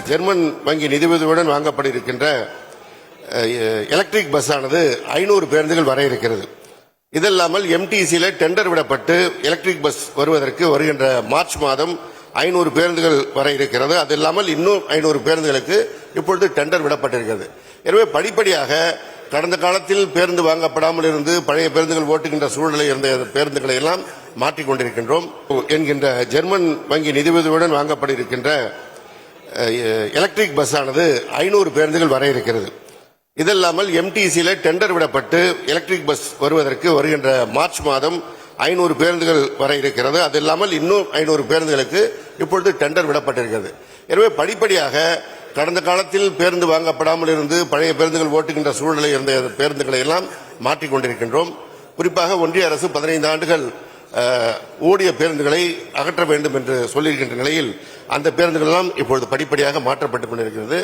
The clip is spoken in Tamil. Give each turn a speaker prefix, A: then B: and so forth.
A: ஜெர்மன் வங்கி நிதியுதவியுடன் வாங்கப்பட இருக்கின்ற எலக்ட்ரிக் பஸ் ஆனது 500 பேருந்துகள் வர இருக்கிறது. இதல்லாமல் எம்டிசியில் டெண்டர் விடப்பட்டு எலக்ட்ரிக் பஸ் வருவதற்கு வருகின்ற மார்ச் மாதம் 500 பேருந்துகள் வர இருக்கிறது. அது இல்லாமல் இன்னும் 500 பேருந்துகளுக்கு இப்பொழுது டெண்டர் விடப்பட்டிருக்கிறது. எனவே படிப்படியாக கடந்த காலத்தில் பேருந்து வாங்கப்படாமல் இருந்து பழைய பேருந்துகள் ஓட்டுகின்ற சூழ்நிலை இருந்த பேருந்துகளை எல்லாம் மாற்றிக் கொண்டிருக்கின்றோம் என்கின்ற ஜெர்மன் வங்கி நிதியுதவியுடன் வாங்கப்பட இருக்கின்ற எலக்ட்ரிக் பஸ் ஆனது 500 பேருந்துகள் வர இருக்கிறது. இதல்லாமல் எம்டிசியில் டெண்டர் விடப்பட்டு எலக்ட்ரிக் பஸ் வருவதற்கு வருகின்ற மார்ச் மாதம் 500 பேருந்துகள் வர இருக்கிறது. அது இல்லாமல் இன்னும் 500 பேருந்துகளுக்கு இப்பொழுது டெண்டர் விடப்பட்டிருக்கிறது. எனவே படிப்படியாக கடந்த காலத்தில் பேருந்து வாங்கப்படாமல் இருந்து பழைய பேருந்துகள் ஓட்டுகின்ற சூழ்நிலை இருந்த பேருந்துகளை எல்லாம் மாற்றிக் கொண்டிருக்கின்றோம். குறிப்பாக ஒன்றிய அரசு 15 ஆண்டுகள் ஓடிய பேருந்துகளை அகற்ற வேண்டும் என்று சொல்லியிருக்கின்ற நிலையில் அந்த பேருந்துகள் எல்லாம் இப்பொழுது படிப்படியாக மாற்றப்பட்டுக் கொண்டிருக்கிறது.